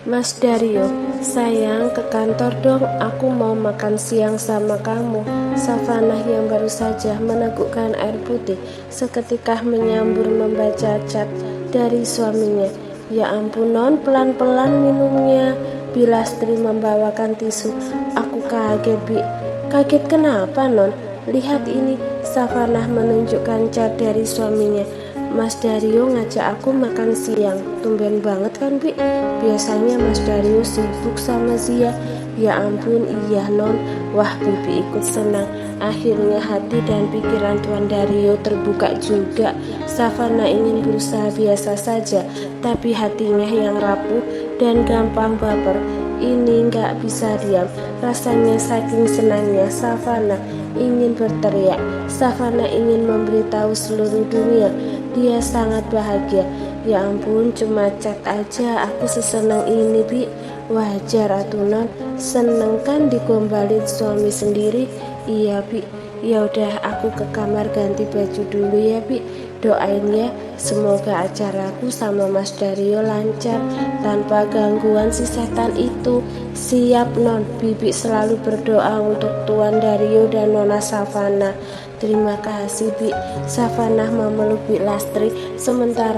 Mas Dario, sayang ke kantor dong, aku mau makan siang sama kamu. Savanah yang baru saja menegukkan air putih seketika menyambur membaca chat dari suaminya. Ya ampun non, pelan-pelan minumnya. Bilastri membawakan tisu. Aku kaget Bi. Kaget kenapa non? Lihat ini, Savanah menunjukkan chat dari suaminya. Mas Dario ngajak aku makan siang. Tumben banget kan Bi? Biasanya Mas Dario sibuk sama Zia. Ya ampun, iya non. Wah, Bibi ikut senang. Akhirnya hati dan pikiran Tuan Dario terbuka juga. Savana ingin berusaha biasa saja, tapi hatinya yang rapuh dan gampang baper ini nggak bisa diam. Rasanya saking senangnya Savana ingin berteriak. Savana ingin memberitahu seluruh dunia dia sangat bahagia. Ya ampun, cuma chat aja aku sesenang ini Bi. Wajar atuh non, seneng kan digombalin suami sendiri. Iya Bi. Ya udah, aku ke kamar ganti baju dulu ya Bi. Doain ya, semoga acaraku sama Mas Dario lancar tanpa gangguan si setan itu. Siap non, Bibi selalu berdoa untuk Tuan Dario dan Nona Savana. Terima kasih Bi. Savana memeluk Bilastri sebentar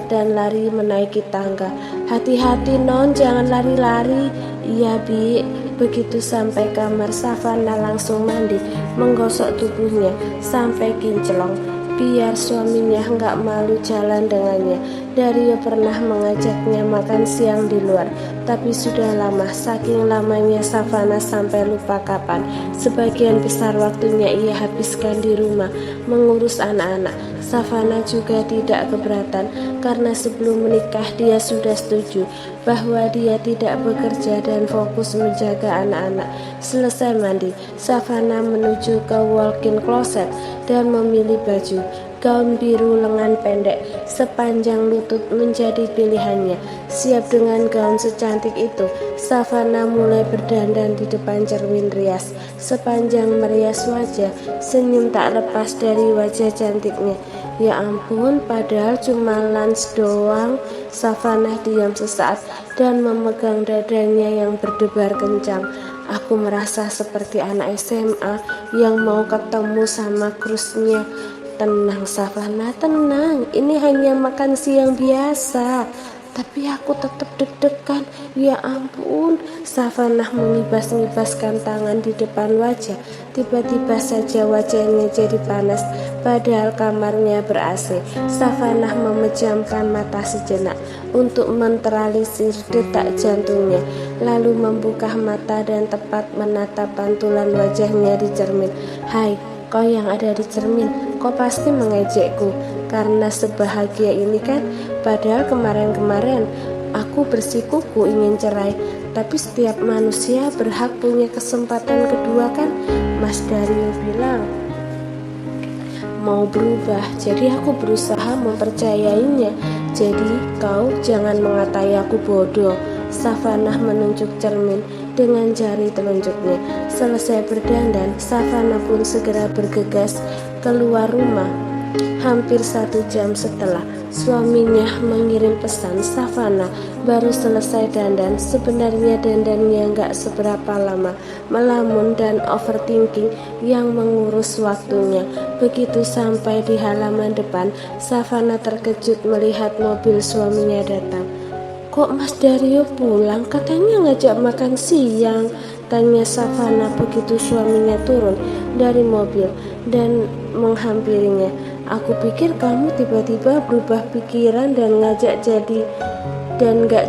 dan lari menaiki tangga. Hati-hati non, jangan lari-lari. Iya Bi. Begitu sampai kamar, Savana langsung mandi, menggosok tubuhnya sampai kinclong biar suaminya nggak malu jalan dengannya. Dario pernah mengajaknya makan siang di luar, tapi sudah lama, saking lamanya Savana sampai lupa kapan. Sebagian besar waktunya ia habiskan di rumah mengurus anak-anak. Savana juga tidak keberatan karena sebelum menikah dia sudah setuju bahwa dia tidak bekerja dan fokus menjaga anak-anak. Selesai mandi, Savana menuju ke walk-in closet dan memilih baju. Gaun biru lengan pendek sepanjang lutut menjadi pilihannya. Siap dengan gaun secantik itu, Savana mulai berdandan di depan cermin rias. Sepanjang merias wajah, senyum tak lepas dari wajah cantiknya. Ya ampun, padahal cuma lunch doang. Savana diam sesaat dan memegang dadanya yang berdebar kencang. Aku merasa seperti anak SMA yang mau ketemu sama krusnya. Tenang Savana, tenang. Ini hanya makan siang biasa. Tapi aku tetap deg-degan. Ya ampun. Savana mengibas-ngibaskan tangan di depan wajah. Tiba-tiba saja wajahnya jadi panas. Padahal kamarnya ber-AC. Savana memejamkan mata sejenak untuk menetralisir detak jantungnya. Lalu membuka mata dan tepat menatap pantulan wajahnya di cermin. Hai, kau yang ada di cermin, kau pasti mengejekku karena sebahagia ini kan? Padahal kemarin-kemarin aku bersikuku ingin cerai, tapi setiap manusia berhak punya kesempatan kedua kan? Mas Dario bilang mau berubah, jadi aku berusaha mempercayainya. Jadi kau jangan mengatai aku bodoh. Savana menunjuk cermin dengan jari telunjuknya. Selesai berdandan, Savana pun segera bergegas keluar rumah. Hampir 1 jam setelah suaminya mengirim pesan, Savana baru selesai dandan. Sebenarnya dandannya nggak seberapa lama, melamun dan overthinking yang mengurus waktunya. Begitu sampai di halaman depan, Savana terkejut melihat mobil suaminya datang. Kok Mas Dario pulang? Katanya ngajak makan siang, tanya Savana begitu suaminya turun dari mobil dan menghampirinya. Aku pikir kamu tiba-tiba berubah pikiran dan gak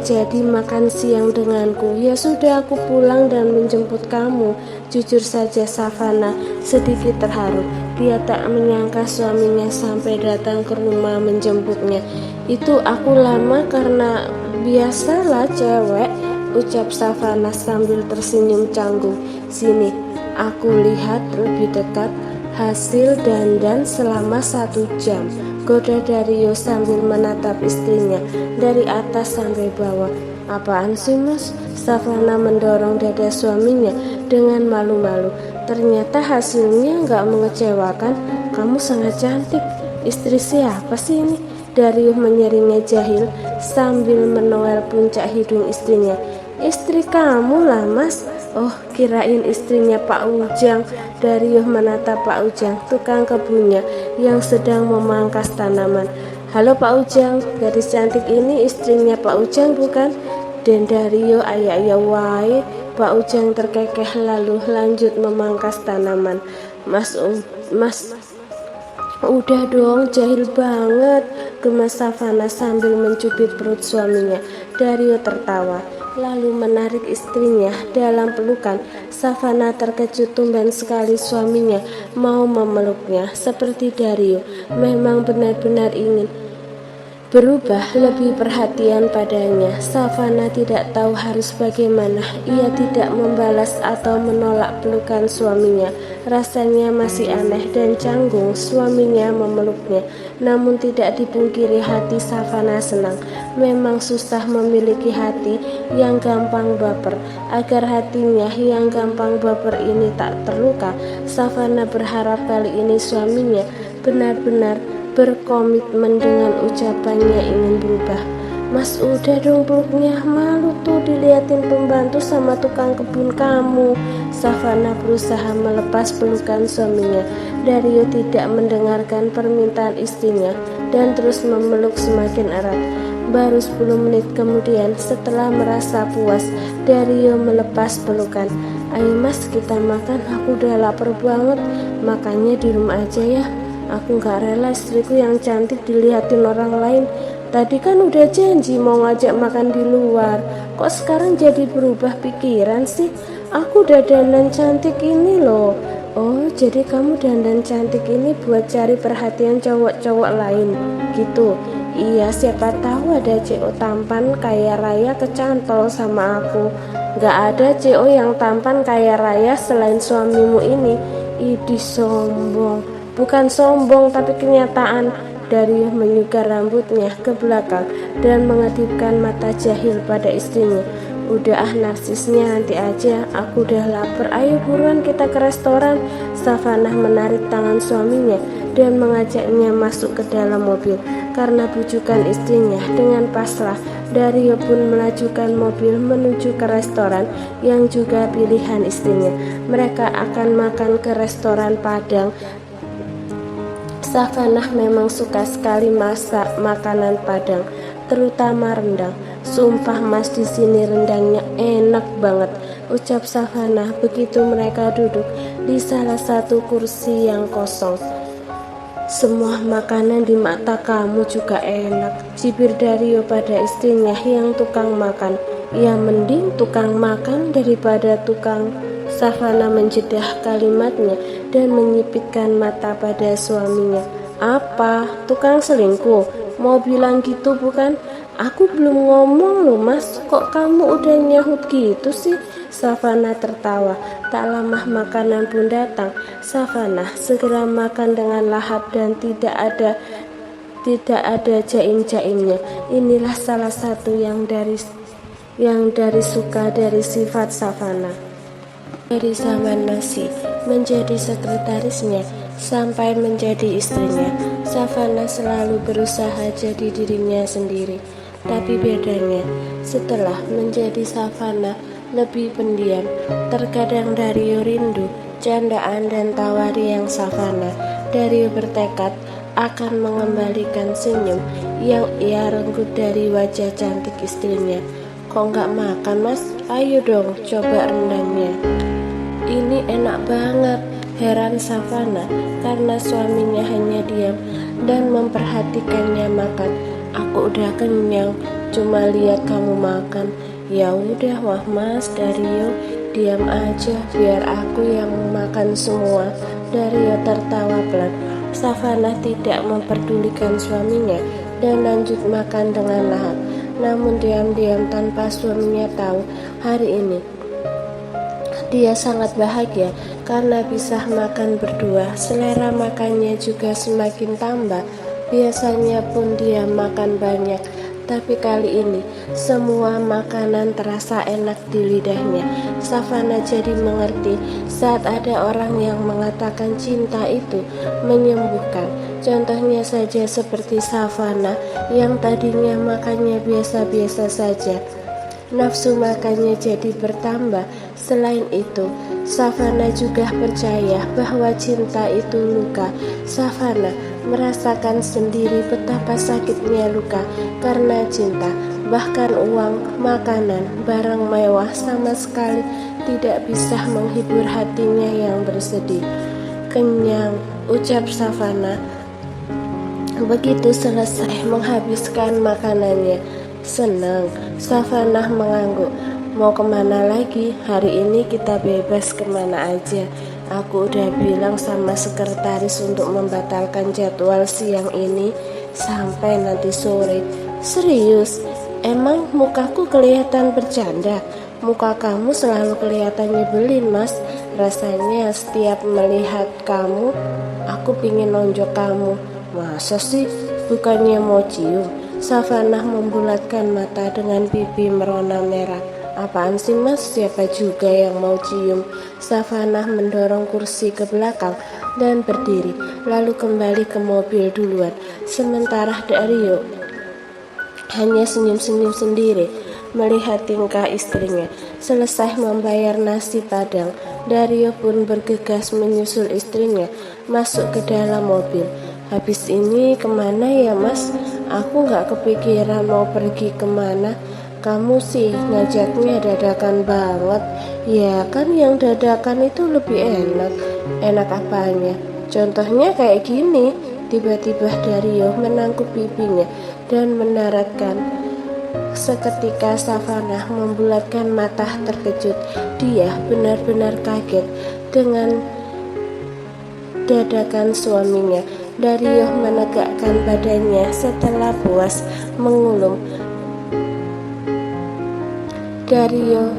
jadi makan siang denganku. Ya sudah, aku pulang dan menjemput kamu. Jujur saja Savana sedikit terharu. Dia tak menyangka suaminya sampai datang ke rumah menjemputnya. Itu aku lama karena biasalah cewek, ucap Savana sambil tersenyum canggung. Sini, aku lihat lebih dekat hasil dandan selama 1 jam, goda Dario sambil menatap istrinya dari atas sampai bawah. Apaan sih mas? Savana mendorong dada suaminya dengan malu-malu. Ternyata hasilnya gak mengecewakan. Kamu sangat cantik. Istri siapa sih ini? Dario menyeringnya jahil sambil menoel puncak hidung istrinya. Istri kamu lah mas. Oh, kirain istrinya Pak Ujang. Dario menatap Pak Ujang, tukang kebunnya yang sedang memangkas tanaman. Halo Pak Ujang, gadis cantik ini istrinya Pak Ujang bukan? Dan Dario ayah wae. Pak Ujang terkekeh lalu lanjut memangkas tanaman. Mas, udah dong, jahil banget, gemas Savana sambil mencubit perut suaminya. Dario tertawa, lalu menarik istrinya dalam pelukan. Savana terkejut tumben sekali suaminya mau memeluknya. Seperti Dario memang benar-benar ingin berubah lebih perhatian padanya. Savana tidak tahu harus bagaimana. Ia tidak membalas atau menolak pelukan suaminya. Rasanya masih aneh dan canggung suaminya memeluknya. Namun tidak dipungkiri hati Savana senang. Memang susah memiliki hati yang gampang baper. Agar hatinya yang gampang baper ini tak terluka, Savana berharap kali ini suaminya benar-benar berkomitmen dengan ucapannya ingin berubah. Mas udah dong peluknya, malu tuh diliatin pembantu sama tukang kebun kamu. Savana berusaha melepas pelukan suaminya. Dario tidak mendengarkan permintaan istrinya dan terus memeluk semakin erat. Baru 10 menit kemudian setelah merasa puas, Dario melepas pelukan. Ayo mas kita makan, aku udah lapar banget. Makannya di rumah aja ya. Aku gak rela istriku yang cantik dilihatin orang lain. Tadi kan udah janji mau ngajak makan di luar. Kok sekarang jadi berubah pikiran sih? Aku udah dandan cantik ini loh. Oh, jadi kamu dandan cantik ini buat cari perhatian cowok-cowok lain gitu. Iya, siapa tahu ada CO tampan kaya raya kecantol sama aku. Gak ada CO yang tampan kaya raya selain suamimu ini. Idih sombong. Bukan sombong tapi kenyataan. Dario menyugar rambutnya ke belakang dan mengedipkan mata jahil pada istrinya. Udah narsisnya nanti aja, aku udah lapar, ayo buruan kita ke restoran. Savana menarik tangan suaminya dan mengajaknya masuk ke dalam mobil. Karena bujukan istrinya dengan pasrah, Dario pun melajukan mobil menuju ke restoran yang juga pilihan istrinya. Mereka akan makan ke restoran Padang. Savana memang suka sekali masak makanan Padang, terutama rendang. Sumpah mas di sini rendangnya enak banget, ucap Savana begitu mereka duduk di salah satu kursi yang kosong. Semua makanan di mata kamu juga enak, cibir Dario pada istrinya yang tukang makan. Ya mending tukang makan daripada tukang. Savana menjedah kalimatnya dan menyipitkan mata pada suaminya. Apa? Tukang selingkuh? Mau bilang gitu bukan? Aku belum ngomong loh mas, kok kamu udah nyahut gitu sih? Savana tertawa. Tak lama makanan pun datang. Savana segera makan dengan lahap dan tidak ada jaim-jaimnya. Inilah salah satu yang dari suka dari sifat Savana. Dari zaman masih menjadi sekretarisnya sampai menjadi istrinya, Savana selalu berusaha jadi dirinya sendiri. Tapi bedanya, setelah menjadi Savana lebih pendiam. Terkadang Dario rindu candaan dan tawa yang Savana. Dario bertekad akan mengembalikan senyum yang ia renggut dari wajah cantik istrinya. Kok nggak makan mas? Ayo dong coba rendangnya. Ini enak banget, heran Savana karena suaminya hanya diam dan memperhatikannya makan. Aku udah kenyang, cuma lihat kamu makan. Ya udah wah mas, Dario diam aja biar aku yang makan semua. Dario tertawa pelan. Savana tidak memperdulikan suaminya dan lanjut makan dengan lahap. Namun diam-diam tanpa suaminya tahu, hari ini dia sangat bahagia karena bisa makan berdua. Selera makannya juga semakin tambah. Biasanya pun dia makan banyak, tapi kali ini semua makanan terasa enak di lidahnya. Savana jadi mengerti saat ada orang yang mengatakan cinta itu menyembuhkan. Contohnya saja seperti Savana yang tadinya makannya biasa-biasa saja, nafsu makannya jadi bertambah. Selain itu, Savana juga percaya bahwa cinta itu luka. Savana merasakan sendiri betapa sakitnya luka karena cinta. Bahkan uang, makanan, barang mewah sama sekali tidak bisa menghibur hatinya yang bersedih. Kenyang, ucap Savana begitu selesai menghabiskan makanannya. Senang, Savana mengangguk. Mau kemana lagi? Hari ini kita bebas kemana aja. Aku udah bilang sama sekretaris untuk membatalkan jadwal siang ini sampai nanti sore. Serius? Emang mukaku kelihatan bercanda? Muka kamu selalu kelihatan nyebelin, Mas. Rasanya setiap melihat kamu, aku pingin nonjok kamu. Masa sih? Bukannya mau cium? Savana membulatkan mata dengan pipi merona merah. Apaan sih, Mas? Siapa juga yang mau cium? Savana mendorong kursi ke belakang dan berdiri, lalu kembali ke mobil duluan. Sementara Dario hanya senyum-senyum sendiri melihat tingkah istrinya. Selesai membayar nasi padang, Dario pun bergegas menyusul istrinya masuk ke dalam mobil. Habis ini kemana ya, Mas? Aku gak kepikiran mau pergi kemana. Kamu sih ngajaknya dadakan banget. Ya kan yang dadakan itu lebih enak. Enak apanya? Contohnya kayak gini. Tiba-tiba Dario menangkup pipinya dan mendaratkan. Seketika Savana membulatkan mata terkejut. Dia benar-benar kaget dengan dadakan suaminya. Dario menegakkan badannya setelah puas mengulum. Dario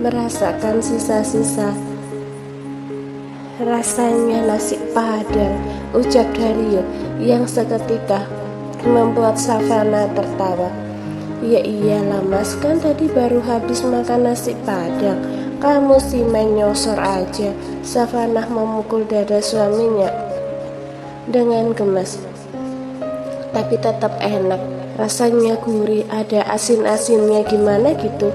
merasakan sisa-sisa rasanya nasi padang, ucap Dario yang seketika membuat Savana tertawa. Ya iyalah, Mas, kan tadi baru habis makan nasi padang. Kamu sih main nyosor aja. Savana memukul dada suaminya dengan gemas. Tapi tetap enak. Rasanya gurih, ada asin-asinnya gimana gitu.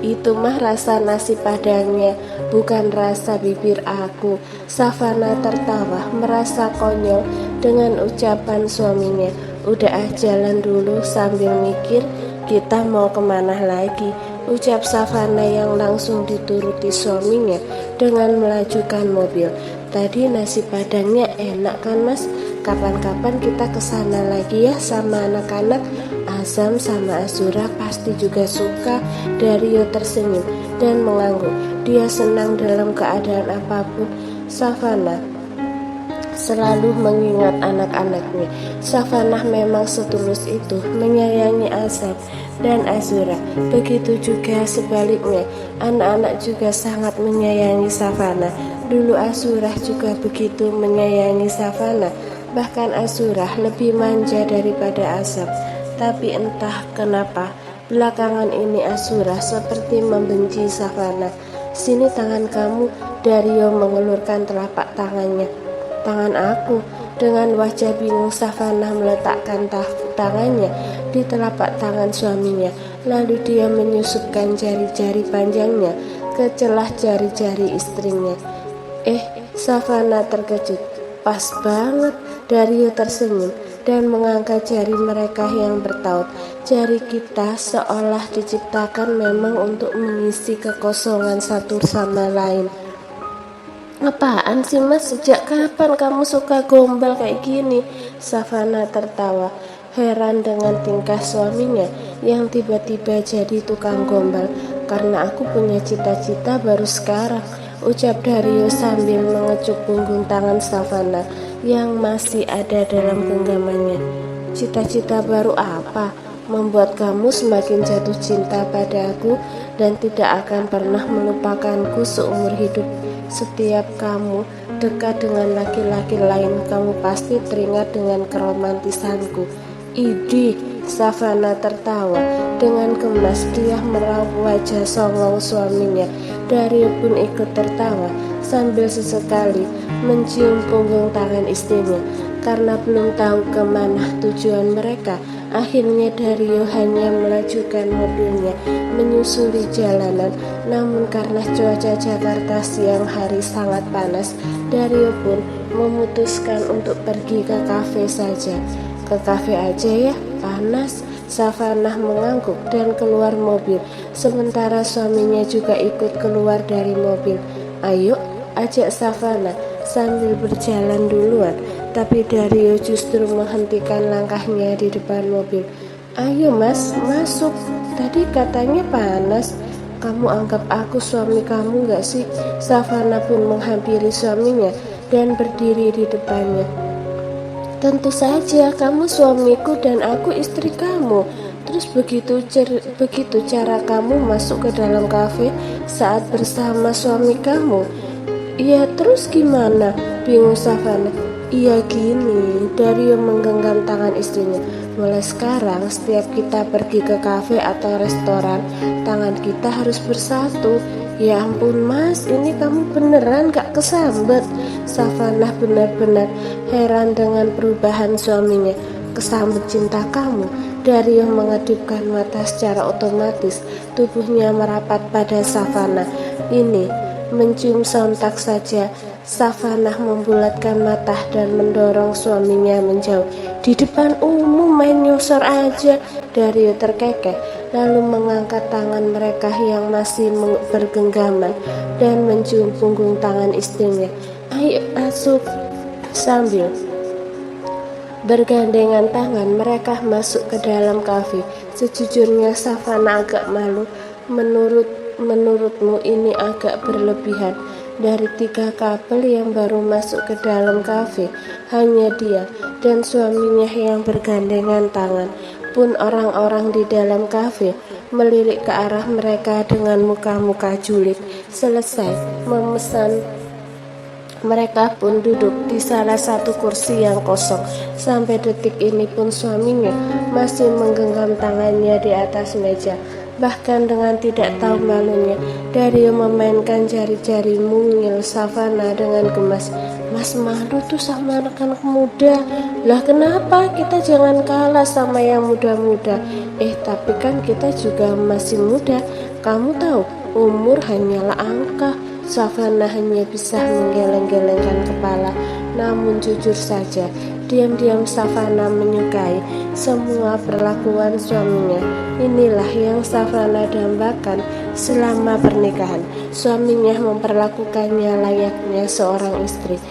Itu mah rasa nasi padangnya, bukan rasa bibir aku. Savana tertawa, merasa konyol dengan ucapan suaminya. Udah jalan dulu sambil mikir kita mau kemana lagi, ucap Savana yang langsung dituruti suaminya dengan melajukan mobil. Tadi nasi padangnya enak kan, Mas? Kapan-kapan kita kesana lagi ya sama anak-anak. Azam sama Azura pasti juga suka. Dario tersenyum dan mengangguk. Dia senang dalam keadaan apapun. Savana selalu mengingat anak-anaknya. Savana memang setulus itu menyayangi Azam dan Azura. Begitu juga sebaliknya, anak-anak juga sangat menyayangi Savana. Dulu Azura juga begitu menyayangi Savana. Bahkan Azura lebih manja daripada Azam. Tapi entah kenapa belakangan ini Azura seperti membenci Savana. Sini tangan kamu. Dario mengelurkan telapak tangannya. Tangan aku. Dengan wajah bingung Savana meletakkan tangannya di telapak tangan suaminya. Lalu dia menyusupkan jari-jari panjangnya ke celah jari-jari istrinya. Savana terkejut. Pas banget. Dario tersenyum dan mengangkat jari mereka yang bertaut. Jari kita seolah diciptakan memang untuk mengisi kekosongan satu sama lain. Apaan sih, Mas? Sejak kapan kamu suka gombal kayak gini? Savana tertawa, heran dengan tingkah suaminya yang tiba-tiba jadi tukang gombal. Karena aku punya cita-cita baru sekarang, ucap Dario sambil mengecup punggung tangan Savana yang masih ada dalam genggamannya. Cita-cita baru apa? Membuat kamu semakin jatuh cinta pada aku dan tidak akan pernah melupakanku seumur hidup. Setiap kamu dekat dengan laki-laki lain, kamu pasti teringat dengan keromantisanku. Idih, Savana tertawa dengan gemas. Dia meraup wajah songong suaminya. Dario pun ikut tertawa. sambil sesekali mencium punggung tangan istrinya. Karena belum tahu kemana tujuan mereka, akhirnya Dario hanya melajukan mobilnya menyusuri jalanan. Namun karena cuaca Jakarta siang hari sangat panas, Dario pun memutuskan untuk pergi ke kafe saja. Ke kafe aja ya, panas. Savannah mengangguk dan keluar mobil, sementara suaminya juga ikut keluar dari mobil. Ayo, ajak Savannah sambil berjalan duluan. Tapi Dario justru menghentikan langkahnya di depan mobil. Ayo mas, masuk. Tadi katanya panas. Kamu anggap aku suami kamu gak sih? Savannah pun menghampiri suaminya dan berdiri di depannya. Tentu saja, kamu suamiku dan aku istri kamu. Terus begitu cara kamu masuk ke dalam kafe saat bersama suami kamu. Iya, terus gimana? Bingung Savannah. Iya gini, Dario menggenggam tangan istrinya. Mulai sekarang setiap kita pergi ke kafe atau restoran, tangan kita harus bersatu. Ya ampun mas, ini kamu beneran gak kesambet? Savannah benar-benar heran dengan perubahan suaminya. Kesambet cinta kamu? Dario mengedipkan mata secara otomatis. Tubuhnya merapat pada Savannah. Ini mencium sontak saja. Savannah membulatkan mata dan mendorong suaminya menjauh. Di depan umum main nyosor aja. Dario terkekeh, lalu mengangkat tangan mereka yang masih bergenggaman dan mencium punggung tangan istrinya. Ayo masuk. Sambil bergandengan tangan mereka masuk ke dalam kafe. Sejujurnya Savannah agak malu. Menurutmu ini agak berlebihan. Dari 3 couple yang baru masuk ke dalam kafe, hanya dia dan suaminya yang bergandengan tangan. Pun orang-orang di dalam kafe melirik ke arah mereka dengan muka-muka julid. Selesai memesan, mereka pun duduk di salah satu kursi yang kosong. Sampai detik ini pun suaminya masih menggenggam tangannya di atas meja. Bahkan dengan tidak tahu malunya, Dario memainkan jari-jari mungil Savannah dengan gemas. Mas malu tuh sama anak-anak muda. Lah kenapa kita jangan kalah sama yang muda-muda? Tapi kan kita juga masih muda. Kamu tahu, umur hanyalah angka. Savannah hanya bisa menggeleng-gelengkan kepala. Namun jujur saja, diam-diam Savannah menyukai semua perlakuan suaminya. Inilah yang Savannah dambakan selama pernikahan. Suaminya memperlakukannya layaknya seorang istri.